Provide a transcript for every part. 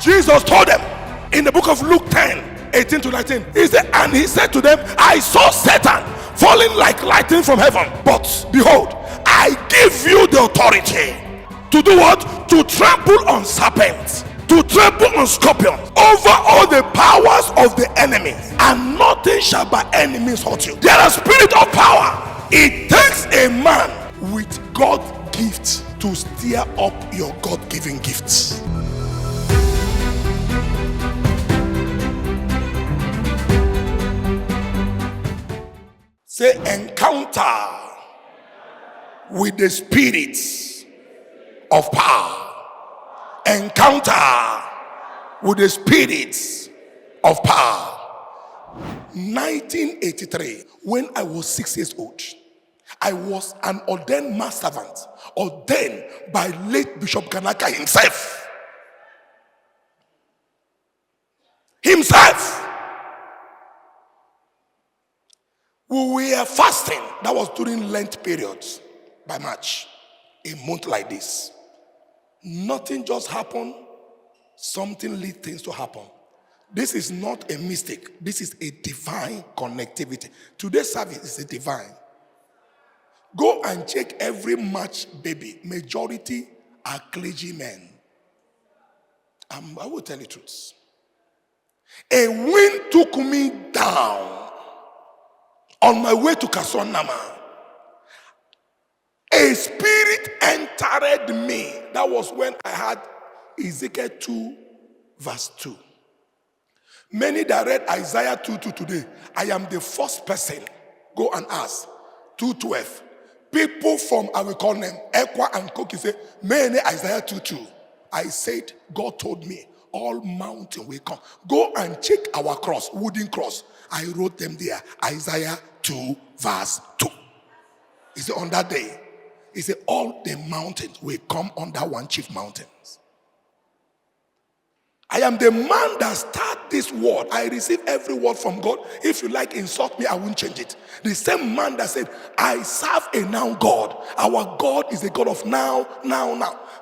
Jesus told them in the book of Luke 10:18-19, he said, and he said to them, I saw Satan falling like lightning from heaven, but behold, I give you the authority to do what? To trample on serpents, to trample on scorpions, over all the powers of the enemy, and nothing shall by any means hurt you. There are spirit of power. It takes a man with God gifts to stir up your God-given gifts. Say, encounter with the spirits of power. Encounter with the spirits of power. 1983, when I was 6 years old, I was an ordained master servant, ordained by late Bishop Kanaka himself. We were fasting. That was during Lent periods by March, a month like this. Nothing just happened, something leads things to happen. This is not a mistake. This is a divine connectivity. Today's service is a divine. Go and check every March baby. Majority are clergymen. I will tell you the truth. A wind took me down on my way to Kasonama. A spirit entered me. That was when I had Ezekiel 2 verse 2. Many that read Isaiah 2:2 today, I am the first person. Go and ask. 2:12. People from, I will call them Ekwa and Koki, say, many Isaiah 2:2. I said, God told me, all mountain will come. Go and check our cross, wooden cross. I wrote them there. Isaiah 2 verse 2. He said, on that day, he said, all the mountains will come under one chief mountain. I am the man that start this word. I receive every word from God. If you like, insult me, I won't change it. The same man that said, I serve a now God. Our God is a God of now.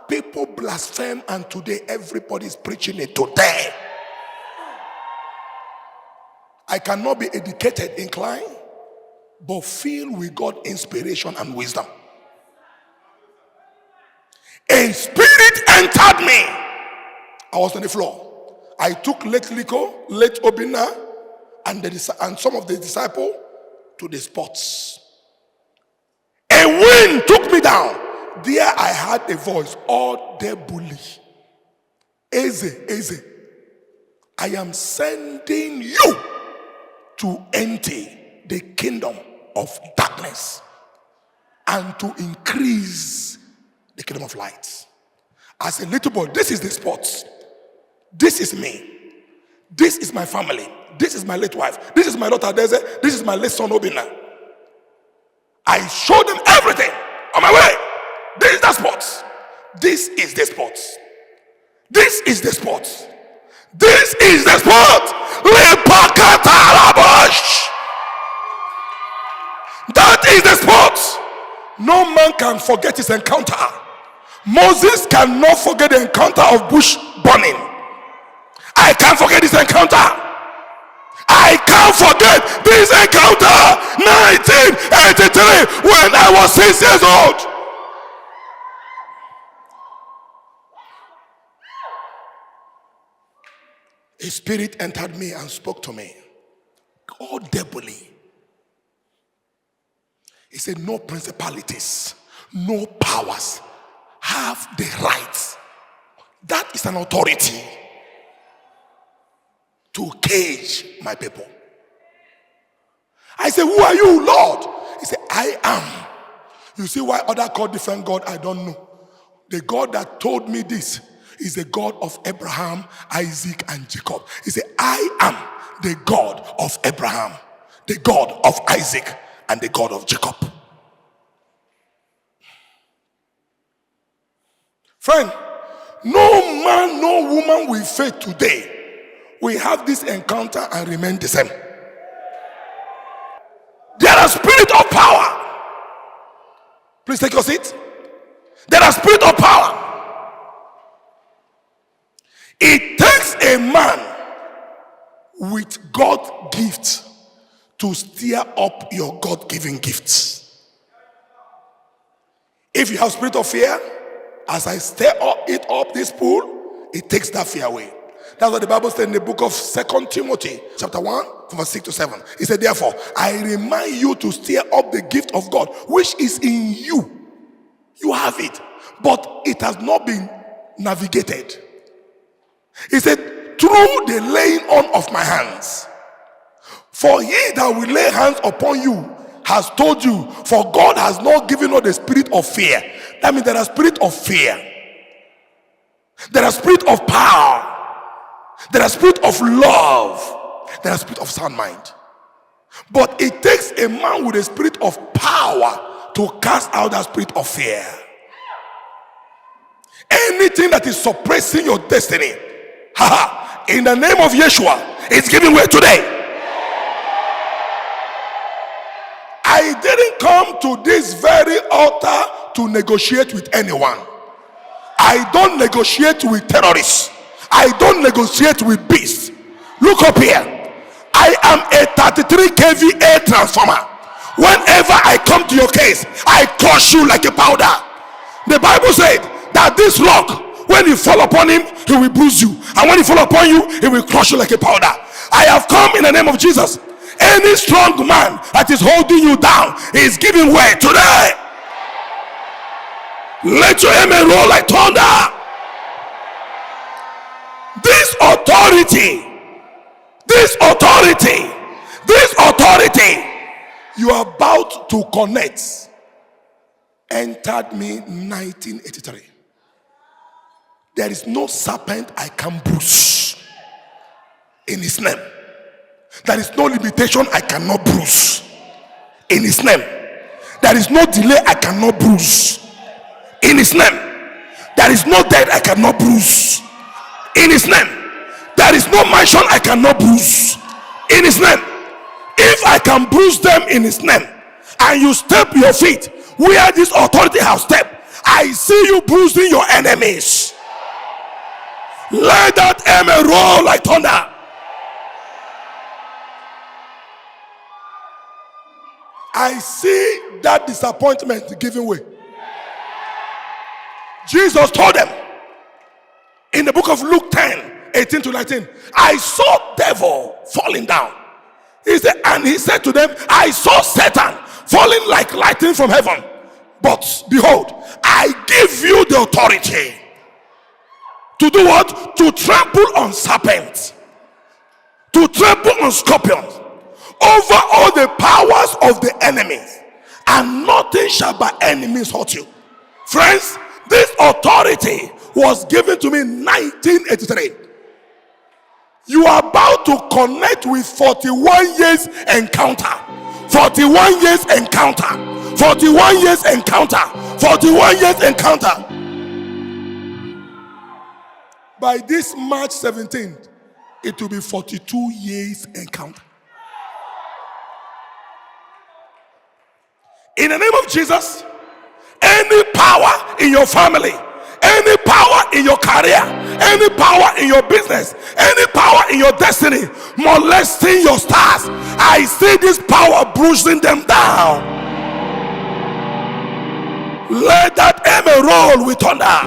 People blaspheme, and today everybody is preaching it today. I cannot be educated, inclined, but filled with God inspiration and wisdom. A spirit entered me. I was on the floor. I took late Liko, late Obina, and some of the disciples to the spots. A wind took me down. There I heard a voice, all the bully. Eze, I am sending you to empty the kingdom of darkness and to increase the kingdom of light. As a little boy, this is the spots. This is me. This is my family. This is my late wife. This is my daughter Deze. This is my late son Obina. I showed them everything on my way. This is the spots. This is the spots. This is the spots. This is the spot. That is the spot. No man can forget his encounter. Moses cannot forget the encounter of bush burning. I can't forget this encounter. I can't forget this encounter. 1983, when I was 6 years old. A spirit entered me and spoke to me audibly. He said, no principalities, no powers have the right. That is an authority to cage my people. I said, who are you, Lord? He said, I am. You see why others call different God? I don't know. The God that told me this is the God of Abraham, Isaac, and Jacob. He said, I am the God of Abraham, the God of Isaac, and the God of Jacob. Friend, no man, no woman with faith today will have this encounter and remain the same. There are spirits of power. Please take your seat. There are spirits of power. It takes takes a man with God gifts to stir up your God-given gifts. If you have spirit of fear, as I stir it up this pool, it takes that fear away. That's what the Bible said in the book of 2 Timothy chapter 1 from verse 6 to 7. It said, therefore, I remind you to stir up the gift of God which is in you. You have it, but it has not been navigated. He said, through the laying on of my hands. For he that will lay hands upon you has told you, for God has not given you the spirit of fear. That means there are spirit of fear, there are spirit of power, there are spirit of love, there are spirit of sound mind. But it takes a man with a spirit of power to cast out that spirit of fear. Anything that is suppressing your destiny, in the name of Yeshua, it's giving way today. I didn't come to this very altar to negotiate with anyone. I don't negotiate with terrorists. I don't negotiate with beasts. Look up here. I am a 33 kVA transformer. Whenever I come to your case, I crush you like a powder. The Bible said that this rock, when you fall upon him, he will bruise you, and when he fall upon you, he will crush you like a powder. I have come in the name of Jesus. Any strong man that is holding you down is giving way today. Let your amen roll like thunder. This authority you are about to connect entered me 1983. There is no serpent I can bruise in his name. There is no limitation I cannot bruise in his name. There is no delay I cannot bruise in his name. There is no death I cannot bruise in his name. There is no mansion I cannot bruise in his name. If I can bruise them in his name, and you step your feet where this authority has stepped, I see you bruising your enemies. Let that amen roll like thunder. I see that disappointment giving way. Jesus told them in the book of Luke 10:18 to 19, I saw devil falling down. He said to them, I saw Satan falling like lightning from heaven. But behold, I give you the authority to do what? To trample on serpents, to trample on scorpions, over all the powers of the enemies, and nothing shall by enemies hurt you. Friends, this authority was given to me in 1983. You are about to connect with 41 years encounter. 41 years encounter. 41 years encounter. 41 years encounter. By this March 17th, it will be 42 years encounter. In the name of Jesus, any power in your family, any power in your career, any power in your business, any power in your destiny molesting your stars, I see this power bruising them down. Let that amen roll with thunder.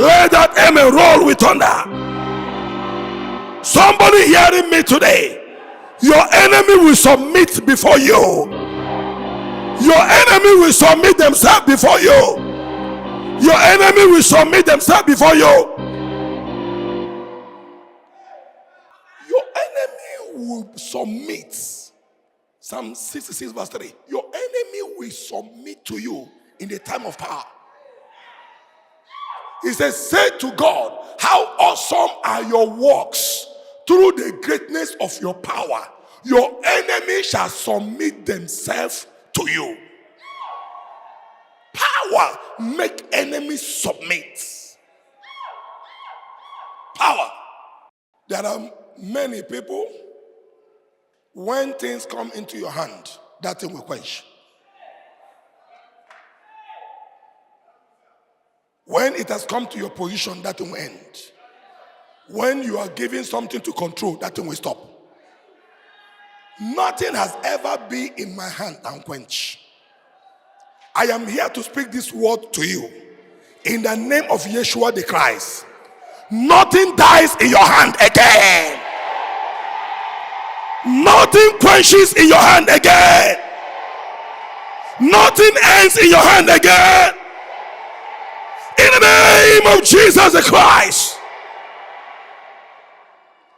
Let that amen roll with thunder. Somebody hearing me today, your enemy will submit before you. Your enemy will submit themselves before you. Your enemy will submit themselves before you. Your enemy will submit. Psalm 66 verse 3. Your enemy will submit to you in the time of power. He says, say to God, how awesome are your works. Through the greatness of your power, your enemy shall submit themselves to you. Power make enemies submit. Power. There are many people, when things come into your hand, that thing will quench. When it has come to your position, that thing will end. When you are giving something to control, that thing will stop. Nothing has ever been in my hand and quench. I am here to speak this word to you in the name of Yeshua the Christ. Nothing dies in your hand again. Nothing quenches in your hand again. Nothing ends in your hand again. In the name of Jesus the Christ.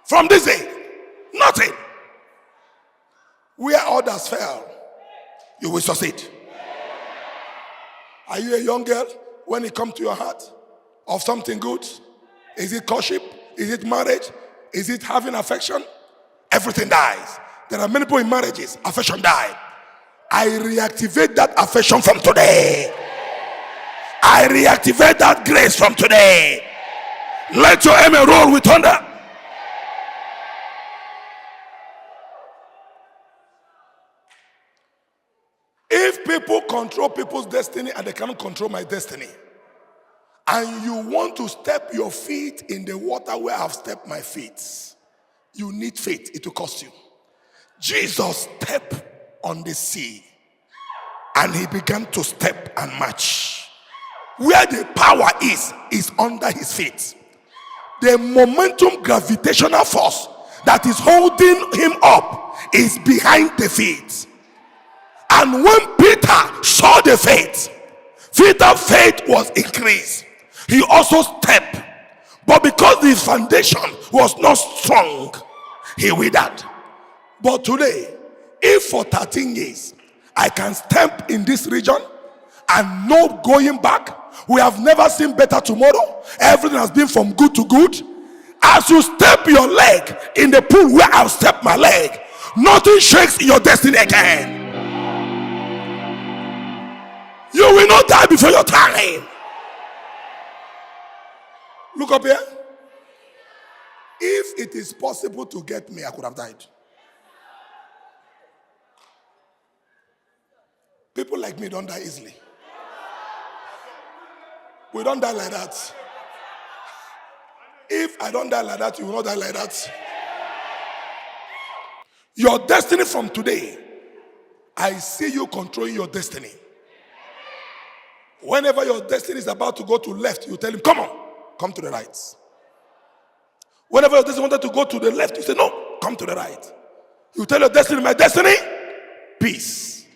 From this day, nothing. Where others fell, you will succeed. Are you a young girl? When it comes to your heart of something good, is it courtship? Is it marriage? Is it having affection? Everything dies. There are many people in marriages, affection died. I reactivate that affection from today. I reactivate that grace from today. Let your amen roll with thunder. If people control people's destiny and they cannot control my destiny, and you want to step your feet in the water where I've stepped my feet, you need faith. It will cost you. Jesus stepped on the sea and he began to step and march. Where the power is under his feet. The momentum gravitational force that is holding him up is behind the feet. And when Peter saw the faith, Peter's faith was increased. He also stepped. But because his foundation was not strong, he withered. But today, if for 13 years I can step in this region and no going back, we have never seen better tomorrow. Everything has been from good to good. As you step your leg in the pool where I've stepped my leg, nothing shakes your destiny again. You will not die before your time. Look up here. If it is possible to get me, I could have died. People like me don't die easily. We don't die like that. If I don't die like that, you will not die like that. Your destiny from today, I see you controlling your destiny. Whenever your destiny is about to go to left, you tell him, come on, come to the right. Whenever your destiny wanted to go to the left, you say, no, come to the right. You tell your destiny, my destiny, peace,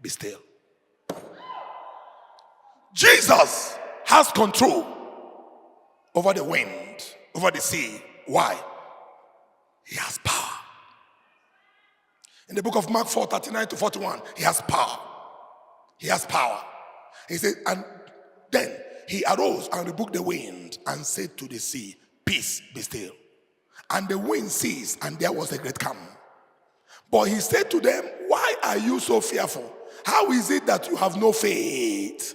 be still. Jesus has control over the wind, over the sea. Why? He has power. In the book of Mark 4:39 to 41, he has power. He has power. He said, and then he arose and rebuked the wind and said to the sea, peace, be still. And the wind ceased, and there was a great calm. But he said to them, why are you so fearful? How is it that you have no faith?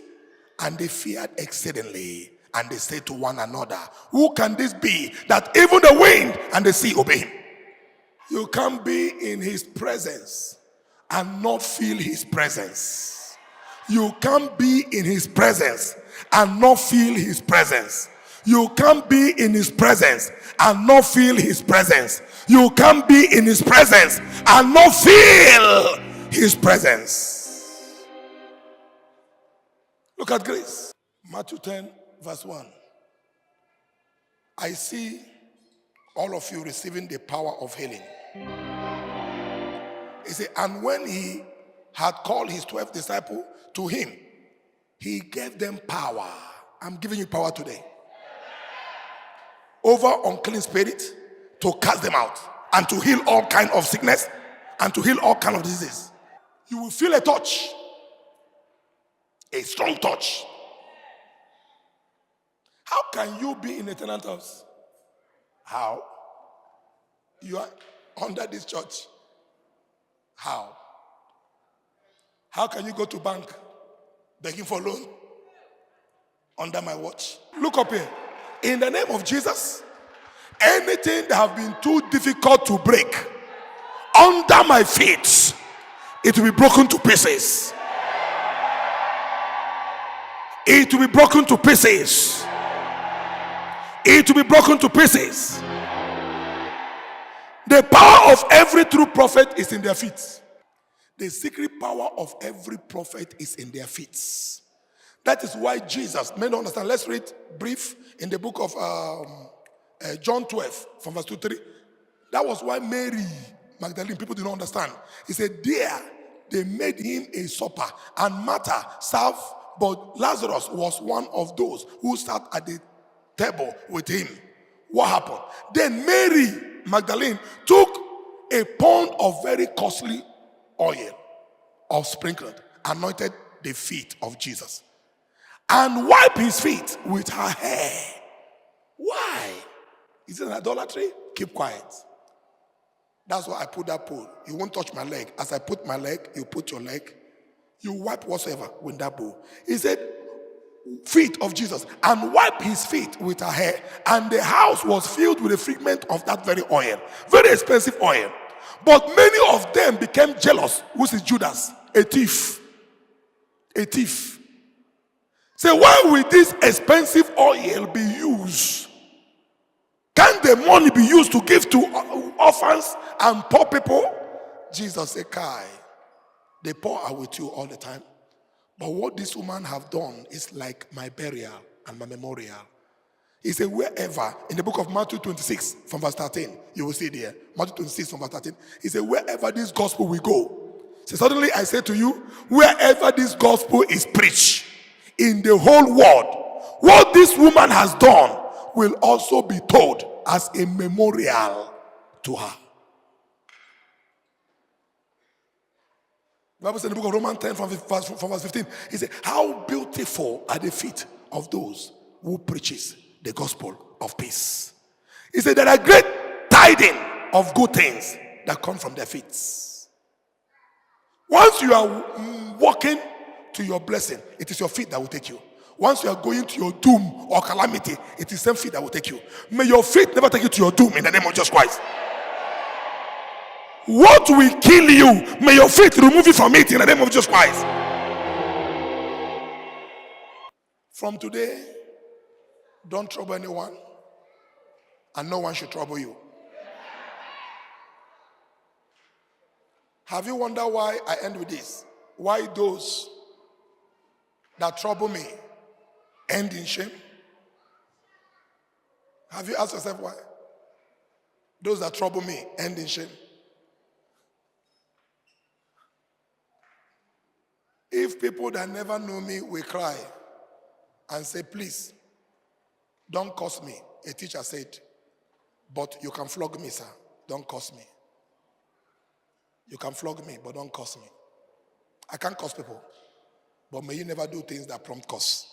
And they feared exceedingly. And they said to one another, who can this be that even the wind and the sea obey him? You can't be in his presence and not feel his presence. You can't be in his presence and not feel his presence. You can't be in his presence and not feel his presence. You can't be in his presence and not feel his presence. Look at grace. Matthew 10 verse 1. I see all of you receiving the power of healing. He said, and when he had called his 12 disciples to him, he gave them power. I'm giving you power today. Over unclean spirit, to cast them out and to heal all kind of sickness and to heal all kind of diseases. You will feel a touch, a strong touch. How can you be in a tenant house? How? You are under this church. How? How can you go to bank begging for loan under my watch? Look up here. In the name of Jesus, anything that have been too difficult to break under my feet, it will be broken to pieces. It will be broken to pieces. it will be broken to pieces. The power of every true prophet is in their feet. The secret power of every prophet is in their feet. That is why Jesus, men don't understand. Let's read brief in the book of John 12 from verse 2 3. That was why Mary Magdalene, people do not understand. He said, there they made him a supper, and Martha served, but Lazarus was one of those who sat at the table with him. What happened? Then Mary Magdalene took a pound of very costly oil of sprinkled, anointed the feet of Jesus, and wiped his feet with her hair. Why? Is it an idolatry? Keep quiet. That's why I put that pole. You won't touch my leg. As I put my leg, you put your leg. You wipe whatsoever with that bowl. He said, feet of Jesus, and wipe his feet with her hair. And the house was filled with the fragrance of that very oil. Very expensive oil. But many of them became jealous. Which is Judas? A thief. A thief. Say, why will this expensive oil be used? Can the money be used to give to orphans and poor people? Jesus said, Kai, the poor are with you all the time. But what this woman have done is like my burial and my memorial. He said, wherever, in the book of Matthew 26 from verse 13, you will see there, Matthew 26 from verse 13, he said, wherever this gospel will go. So suddenly I say to you, wherever this gospel is preached in the whole world, what this woman has done will also be told as a memorial to her. The Bible says in the book of Romans 10 from verse 15, he said, how beautiful are the feet of those who preaches the gospel of peace. He said, there are great tidings of good things that come from their feet. Once you are walking to your blessing, it is your feet that will take you. Once you are going to your doom or calamity, it is the same feet that will take you. May your feet never take you to your doom in the name of Jesus Christ. What will kill you, may your feet remove you from it in the name of Jesus Christ. From today, don't trouble anyone, and no one should trouble you. Have you wondered why I end with this? Why those that trouble me end in shame? Have you asked yourself why? Those that trouble me end in shame. If people that never know me will cry and say, please, don't curse me. A teacher said, but you can flog me, sir. Don't curse me. You can flog me, but don't curse me. I can't curse people. But may you never do things that prompt curse.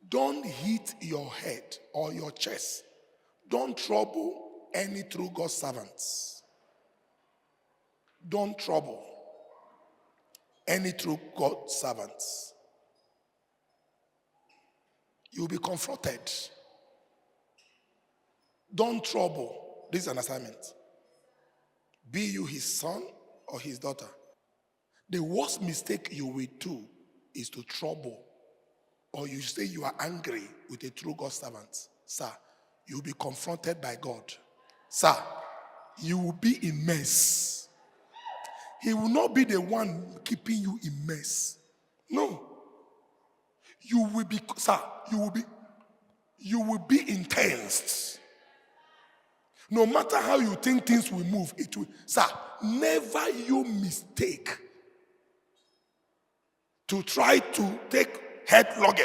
Don't hit your head or your chest. Don't trouble any true God's servants. Don't trouble any true God's servants. You'll be confronted. Don't trouble. This is an assignment. Be you his son or his daughter. The worst mistake you will do is to trouble, or you say you are angry with a true God servant. Sir, you'll be confronted by God. Sir, you will be in mess. He will not be the one keeping you in mess. No. You will be, sir, you will be intense. No matter how you think things will move, it will. Sir, never you mistake to try to take headlock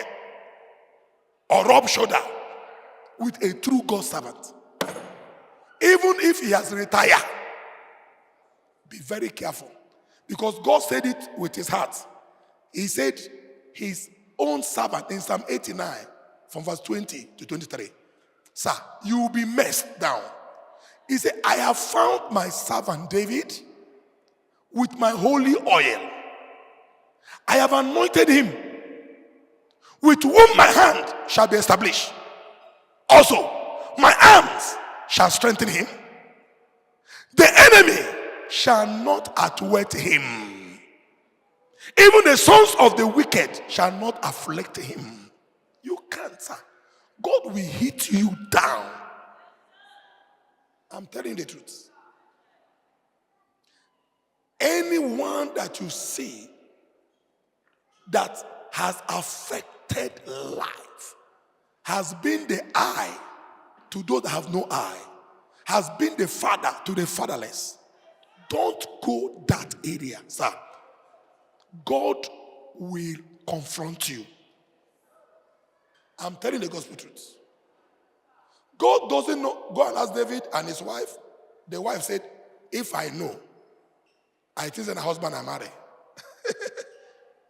or rub shoulder with a true God servant. Even if he has retired, be very careful. Because God said it with his heart. He said his own servant in Psalm 89 from verse 20 to 23. Sir, you will be messed down. He said, I have found my servant David with my holy oil. I have anointed him, with whom my hand shall be established. Also, my arms shall strengthen him. The enemy shall not outwit him. Even the sons of the wicked shall not afflict him. You can't, sir. God will hit you down. I'm telling you the truth. Anyone that you see that has affected life, has been the eye to those that have no eye, has been the father to the fatherless. Don't go that area, sir. God will confront you. I'm telling the gospel truth. God doesn't know. Go and ask David and his wife. The wife said, if I know, I think that a husband I marry.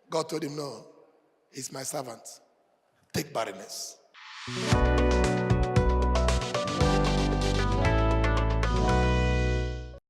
God told him, no, he's my servant. Take barrenness.